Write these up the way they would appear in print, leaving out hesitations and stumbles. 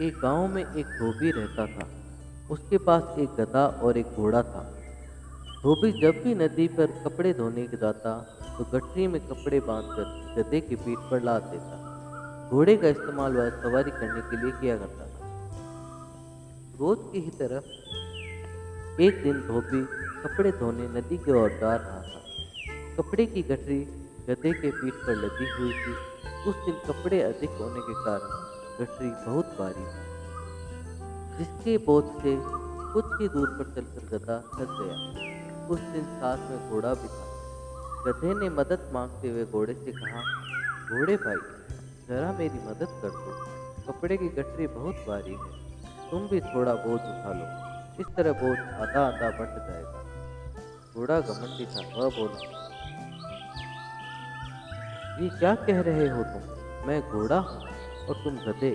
एक गांव में एक धोबी रहता था। उसके पास एक गधा और एक घोड़ा था। धोबी जब भी नदी पर कपड़े धोने जाता तो गठरी में कपड़े बांधकर गधे की पीठ पर लाद देता। घोड़े का इस्तेमाल वह सवारी करने के लिए किया करता था। रोज की ही तरह एक दिन धोबी कपड़े धोने नदी की ओर जा रहा था। कपड़े की गठरी गधे के पीठ पर लदी हुई थी। उस दिन कपड़े अधिक होने के कारण गठरी बहुत भारी थी, जिसके बोझ से कुछ ही दूर पर चलकर गधा थक गया। उस दिन साथ में घोड़ा भी था। गधे ने मदद मांगते हुए घोड़े से कहा, घोड़े भाई, जरा मेरी मदद कर दो। कपड़े की गठरी बहुत भारी है, तुम भी थोड़ा बोझ उठा लो। इस तरह बोझ आधा आधा बंट जाएगा। घोड़ा घमंडी था, वह बोला, ये क्या कह रहे हो तुम? मैं घोड़ा हूँ और तुम गधे।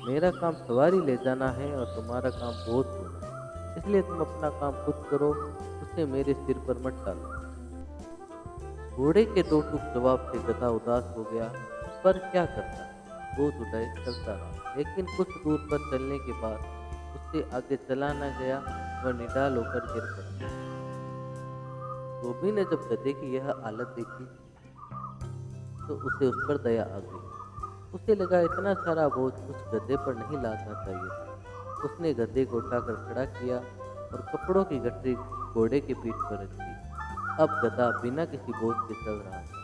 मेरा काम सवारी ले जाना है और तुम्हारा काम बोझ ढोना। इसलिए तुम अपना काम खुद करो, उसे मेरे सिर पर मत डालो। घोड़े के दो टूक जवाब से गधा उदास हो गया, पर क्या करता, बोझ उठाए चलता रहा। लेकिन कुछ दूर पर चलने के बाद उससे आगे चला न गया, वह निढाल होकर गिर पड़ा। धोबी ने जब गधे की यह हालत देखी तो उसे उस पर दया आ गई। उसे लगा इतना सारा बोझ उस गधे पर नहीं लादना चाहिए था। उसने गधे को उठाकर खड़ा किया और कपड़ों की गठरी घोड़े की पीठ पर रख दी। अब गधा बिना किसी बोझ के चल रहा था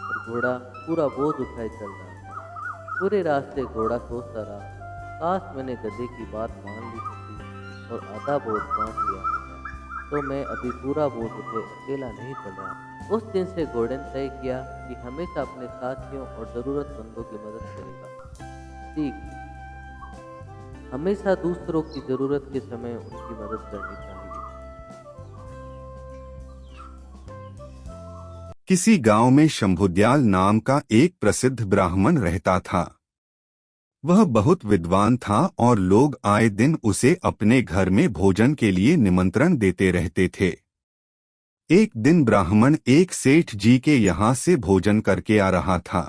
और घोड़ा पूरा बोझ उठाए चल रहा था। पूरे रास्ते घोड़ा सोचता रहा, काश मैंने गधे की बात मान ली होती और आधा बोझ बांध लिया होता, तो मैं अभी पूरा बोझ उठे अकेला नहीं चल रहा। उस दिन से घोड़े ने तय किया कि हमेशा अपने साथियों और जरूरतमंदों की मदद करेगा। सीख, हमेशा दूसरों की जरूरत के समय उनकी मदद करनी चाहिए। किसी गांव में शंभुदयाल नाम का एक प्रसिद्ध ब्राह्मण रहता था। वह बहुत विद्वान था और लोग आए दिन उसे अपने घर में भोजन के लिए निमंत्रण देते रहते थे। एक दिन ब्राह्मण एक सेठ जी के यहाँ से भोजन करके आ रहा था।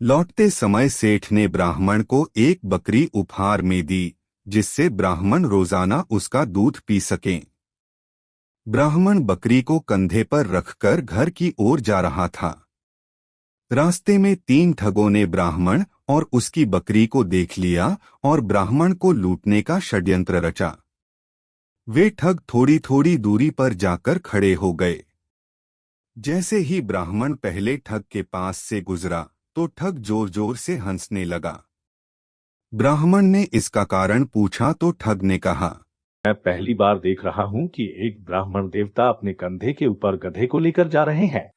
लौटते समय सेठ ने ब्राह्मण को एक बकरी उपहार में दी, जिससे ब्राह्मण रोजाना उसका दूध पी सके। ब्राह्मण बकरी को कंधे पर रखकर घर की ओर जा रहा था। रास्ते में 3 ठगों ने ब्राह्मण और उसकी बकरी को देख लिया और ब्राह्मण को लूटने का षड्यंत्र रचा। वे ठग थोड़ी थोड़ी दूरी पर जाकर खड़े हो गए। जैसे ही ब्राह्मण पहले ठग के पास से गुजरा तो ठग जोर जोर से हंसने लगा। ब्राह्मण ने इसका कारण पूछा तो ठग ने कहा, मैं पहली बार देख रहा हूँ कि एक ब्राह्मण देवता अपने कंधे के ऊपर गधे को लेकर जा रहे हैं।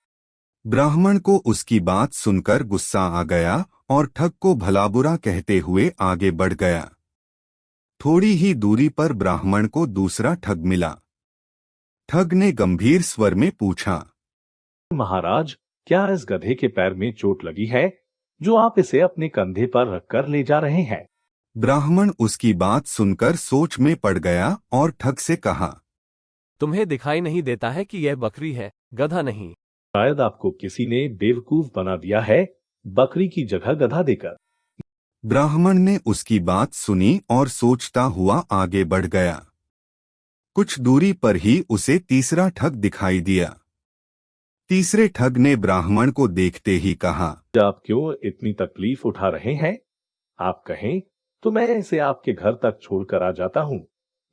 ब्राह्मण को उसकी बात सुनकर गुस्सा आ गया और ठग को भला बुरा कहते हुए आगे बढ़ गया। थोड़ी ही दूरी पर ब्राह्मण को दूसरा ठग मिला। ठग ने गंभीर स्वर में पूछा, महाराज, क्या इस गधे के पैर में चोट लगी है जो आप इसे अपने कंधे पर रखकर ले जा रहे हैं? ब्राह्मण उसकी बात सुनकर सोच में पड़ गया और ठग से कहा, तुम्हें दिखाई नहीं देता है कि यह बकरी है, गधा नहीं। शायद आपको किसी ने बेवकूफ बना दिया है, बकरी की जगह गधा देकर। ब्राह्मण ने उसकी बात सुनी और सोचता हुआ आगे बढ़ गया। कुछ दूरी पर ही उसे तीसरा ठग दिखाई दिया। तीसरे ठग ने ब्राह्मण को देखते ही कहा, आप क्यों इतनी तकलीफ उठा रहे हैं? आप कहें तो मैं इसे आपके घर तक छोड़कर आ जाता हूँ।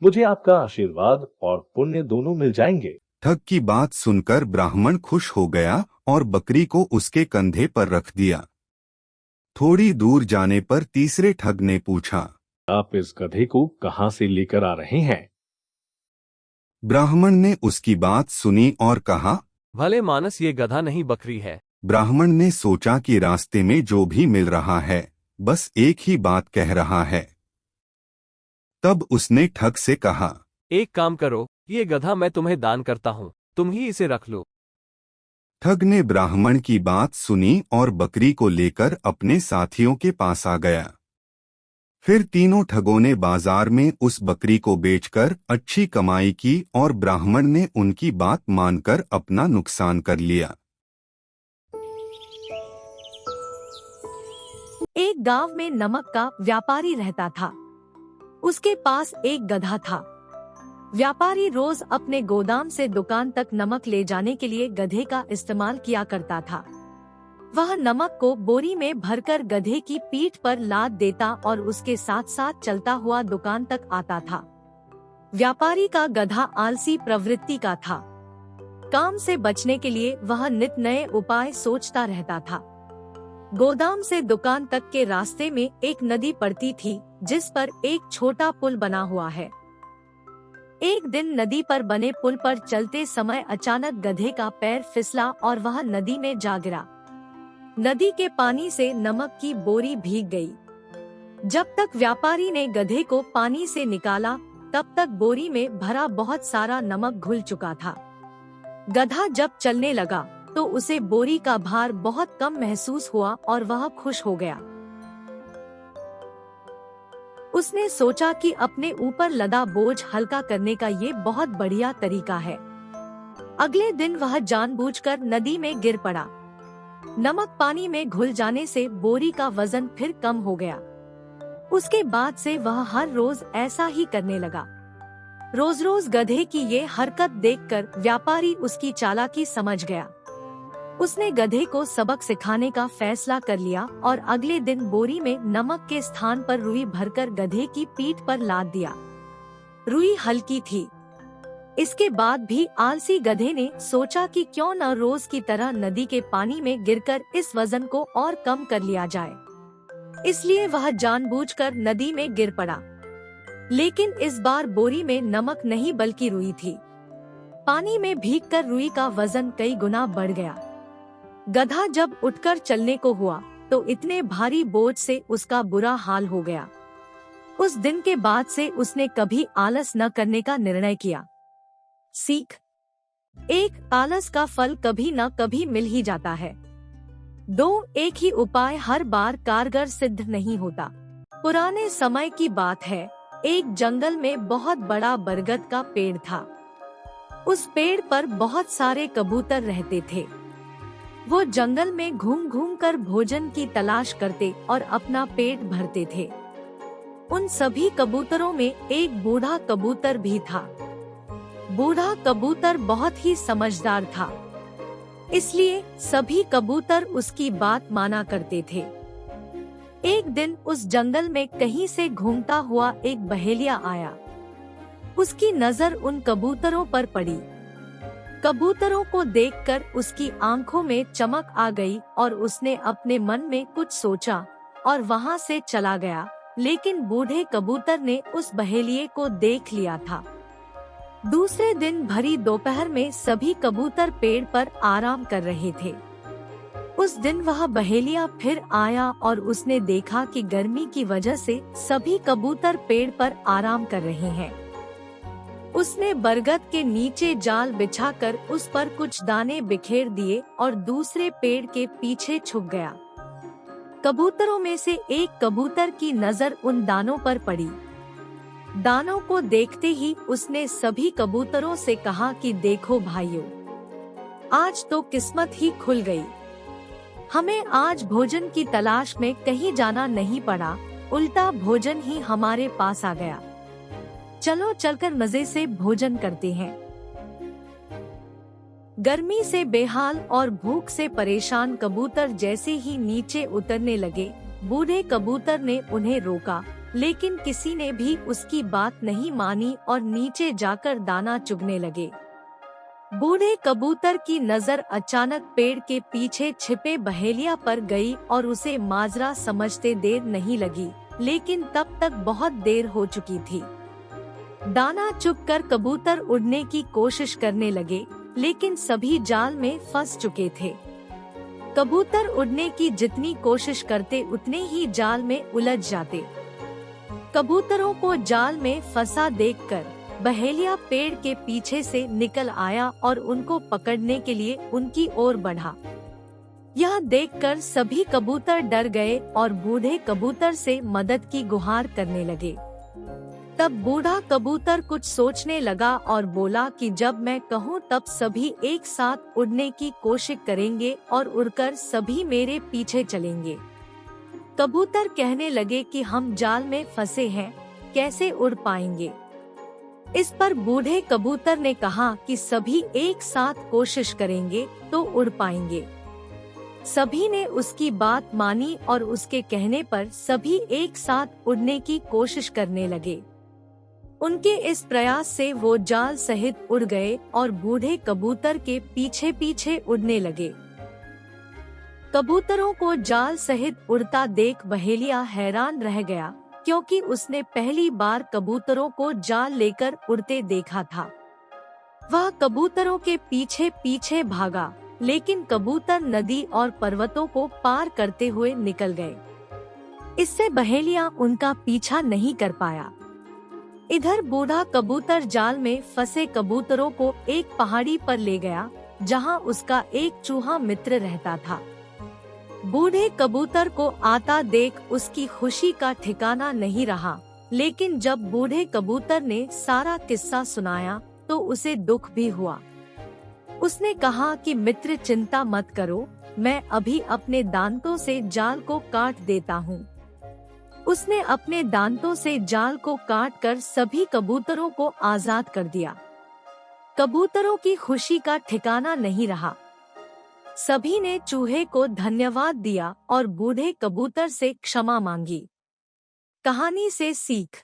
मुझे आपका आशीर्वाद और पुण्य दोनों मिल जाएंगे। ठग की बात सुनकर ब्राह्मण खुश हो गया और बकरी को उसके कंधे पर रख दिया। थोड़ी दूर जाने पर तीसरे ठग ने पूछा, आप इस गधे को कहाँ से लेकर आ रहे हैं? ब्राह्मण ने उसकी बात सुनी और कहा, भले मानस, ये गधा नहीं बकरी है। ब्राह्मण ने सोचा कि रास्ते में जो भी मिल रहा है बस एक ही बात कह रहा है। तब उसने ठग से कहा, एक काम करो, ये गधा मैं तुम्हें दान करता हूँ, तुम ही इसे रख लो। ठग ने ब्राह्मण की बात सुनी और बकरी को लेकर अपने साथियों के पास आ गया। फिर तीनों ठगों ने बाजार में उस बकरी को बेचकर अच्छी कमाई की और ब्राह्मण ने उनकी बात मानकर अपना नुकसान कर लिया। एक गांव में नमक का व्यापारी रहता था। उसके पास एक गधा था। व्यापारी रोज अपने गोदाम से दुकान तक नमक ले जाने के लिए गधे का इस्तेमाल किया करता था। वह नमक को बोरी में भरकर गधे की पीठ पर लाद देता और उसके साथ साथ चलता हुआ दुकान तक आता था। व्यापारी का गधा आलसी प्रवृत्ति का था। काम से बचने के लिए वह नित नए उपाय सोचता रहता था। गोदाम से दुकान तक के रास्ते में एक नदी पड़ती थी, जिस पर एक छोटा पुल बना हुआ है। एक दिन नदी पर बने पुल पर चलते समय अचानक गधे का पैर फिसला और वह नदी में जा गिरा। नदी के पानी से नमक की बोरी भीग गई। जब तक व्यापारी ने गधे को पानी से निकाला, तब तक बोरी में भरा बहुत सारा नमक घुल चुका था। गधा जब चलने लगा तो उसे बोरी का भार बहुत कम महसूस हुआ और वह खुश हो गया। उसने सोचा कि अपने ऊपर लदा बोझ हल्का करने का ये बहुत बढ़िया तरीका है। अगले दिन वह जानबूझकर नदी में गिर पड़ा। नमक पानी में घुल जाने से बोरी का वजन फिर कम हो गया। उसके बाद से वह हर रोज ऐसा ही करने लगा। रोज रोज गधे की ये हरकत देखकर व्यापारी उसकी चालाकी समझ गया। उसने गधे को सबक सिखाने का फैसला कर लिया और अगले दिन बोरी में नमक के स्थान पर रुई भरकर गधे की पीठ पर लाद दिया। रुई हल्की थी। इसके बाद भी आलसी गधे ने सोचा कि क्यों न रोज की तरह नदी के पानी में गिरकर इस वजन को और कम कर लिया जाए। इसलिए वह जानबूझकर नदी में गिर पड़ा। लेकिन इस बार बोरी में नमक नहीं बल्कि रुई थी। पानी में भीगकर रुई का वजन कई गुना बढ़ गया। गधा जब उठकर चलने को हुआ तो इतने भारी बोझ से उसका बुरा हाल हो गया। उस दिन के बाद से उसने कभी आलस न करने का निर्णय किया। सीख: एक, आलस का फल कभी न कभी मिल ही जाता है। 2, एक ही उपाय हर बार कारगर सिद्ध नहीं होता। पुराने समय की बात है, एक जंगल में बहुत बड़ा बरगद का पेड़ था। उस पेड़ पर बहुत सारे कबूतर रहते थे। वो जंगल में घूम घूम कर भोजन की तलाश करते और अपना पेट भरते थे। उन सभी कबूतरों में एक बूढ़ा कबूतर भी था। बूढ़ा कबूतर बहुत ही समझदार था, इसलिए सभी कबूतर उसकी बात माना करते थे। एक दिन उस जंगल में कहीं से घूमता हुआ एक बहेलिया आया। उसकी नजर उन कबूतरों पर पड़ी। कबूतरों को देखकर उसकी आंखों में चमक आ गई और उसने अपने मन में कुछ सोचा और वहां से चला गया। लेकिन बूढ़े कबूतर ने उस बहेलिये को देख लिया था। दूसरे दिन भरी दोपहर में सभी कबूतर पेड़ पर आराम कर रहे थे। उस दिन वह बहेलिया फिर आया और उसने देखा कि गर्मी की वजह से सभी कबूतर पेड़ पर आराम कर रहे हैं। उसने बरगद के नीचे जाल बिछाकर उस पर कुछ दाने बिखेर दिए और दूसरे पेड़ के पीछे छुप गया। कबूतरों में से एक कबूतर की नजर उन दानों पर पड़ी। दानों को देखते ही उसने सभी कबूतरों से कहा कि देखो भाइयों, आज तो किस्मत ही खुल गई। हमें आज भोजन की तलाश में कहीं जाना नहीं पड़ा, उल्टा भोजन ही हमारे पास आ गया। चलो चलकर मजे से भोजन करते हैं। गर्मी से बेहाल और भूख से परेशान कबूतर जैसे ही नीचे उतरने लगे, बूढ़े कबूतर ने उन्हें रोका, लेकिन किसी ने भी उसकी बात नहीं मानी और नीचे जाकर दाना चुगने लगे। बूढ़े कबूतर की नजर अचानक पेड़ के पीछे छिपे बहेलिया पर गई और उसे माजरा समझते देर नहीं लगी, लेकिन तब तक बहुत देर हो चुकी थी। दाना चुगकर कबूतर उड़ने की कोशिश करने लगे, लेकिन सभी जाल में फंस चुके थे। कबूतर उड़ने की जितनी कोशिश करते उतने ही जाल में उलझ जाते। कबूतरों को जाल में फंसा देखकर बहेलिया पेड़ के पीछे से निकल आया और उनको पकड़ने के लिए उनकी ओर बढ़ा। यह देखकर सभी कबूतर डर गए और बूढ़े कबूतर से मदद की गुहार करने लगे। तब बूढ़ा कबूतर कुछ सोचने लगा और बोला कि जब मैं कहूँ तब सभी एक साथ उड़ने की कोशिश करेंगे और उड़कर सभी मेरे पीछे चलेंगे। कबूतर कहने लगे कि हम जाल में फंसे हैं, कैसे उड़ पाएंगे। इस पर बूढ़े कबूतर ने कहा कि सभी एक साथ कोशिश करेंगे तो उड़ पाएंगे। सभी ने उसकी बात मानी और उसके कहने पर सभी एक साथ उड़ने की कोशिश करने लगे। उनके इस प्रयास से वो जाल सहित उड़ गए और बूढ़े कबूतर के पीछे पीछे उड़ने लगे। कबूतरों को जाल सहित उड़ता देख बहेलिया हैरान रह गया, क्योंकि उसने पहली बार कबूतरों को जाल लेकर उड़ते देखा था। वह कबूतरों के पीछे पीछे भागा, लेकिन कबूतर नदी और पर्वतों को पार करते हुए निकल गए। इससे बहेलिया उनका पीछा नहीं कर पाया। इधर बूढ़ा कबूतर जाल में फंसे कबूतरों को एक पहाड़ी पर ले गया, जहां उसका एक चूहा मित्र रहता था। बूढ़े कबूतर को आता देख उसकी खुशी का ठिकाना नहीं रहा, लेकिन जब बूढ़े कबूतर ने सारा किस्सा सुनाया तो उसे दुख भी हुआ। उसने कहा कि मित्र, चिंता मत करो, मैं अभी अपने दांतों से जाल को काट देता हूँ। उसने अपने दांतों से जाल को काट कर सभी कबूतरों को आजाद कर दिया। कबूतरों की खुशी का ठिकाना नहीं रहा। सभी ने चूहे को धन्यवाद दिया और बूढ़े कबूतर से क्षमा मांगी। कहानी से सीख।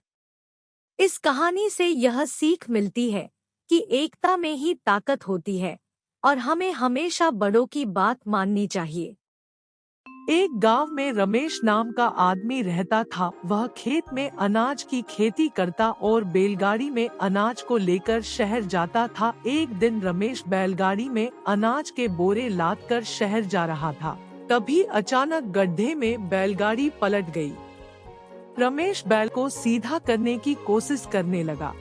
इस कहानी से यह सीख मिलती है कि एकता में ही ताकत होती है और हमें हमेशा बड़ों की बात माननी चाहिए। एक गांव में रमेश नाम का आदमी रहता था। वह खेत में अनाज की खेती करता और बैलगाड़ी में अनाज को लेकर शहर जाता था। एक दिन रमेश बैलगाड़ी में अनाज के बोरे लादकर शहर जा रहा था। तभी अचानक गड्ढे में बैलगाड़ी पलट गई। रमेश बैल को सीधा करने की कोशिश करने लगा।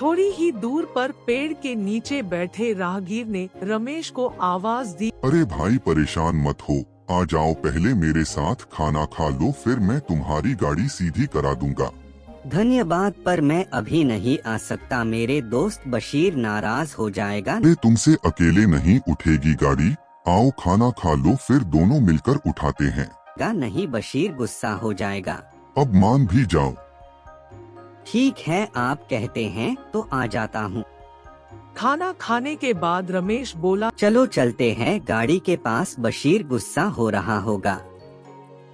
थोड़ी ही दूर पर पेड़ के नीचे बैठे राहगीर ने रमेश को आवाज दी, अरे भाई, परेशान मत हो, आ जाओ, पहले मेरे साथ खाना खा लो, फिर मैं तुम्हारी गाड़ी सीधी करा दूंगा। धन्यवाद, पर मैं अभी नहीं आ सकता, मेरे दोस्त बशीर नाराज हो जाएगा। अरे तुमसे अकेले नहीं उठेगी गाड़ी, आओ खाना खा लो, फिर दोनों मिलकर उठाते हैं। नहीं, बशीर गुस्सा हो जाएगा। अब मान भी जाओ। ठीक है, आप कहते हैं तो आ जाता हूँ। खाना खाने के बाद रमेश बोला, चलो चलते हैं गाड़ी के पास, बशीर गुस्सा हो रहा होगा।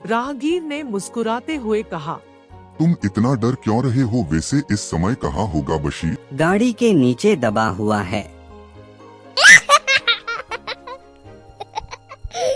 राहगीर ने मुस्कुराते हुए कहा, तुम इतना डर क्यों रहे हो? वैसे इस समय कहाँ होगा बशीर? गाड़ी के नीचे दबा हुआ है।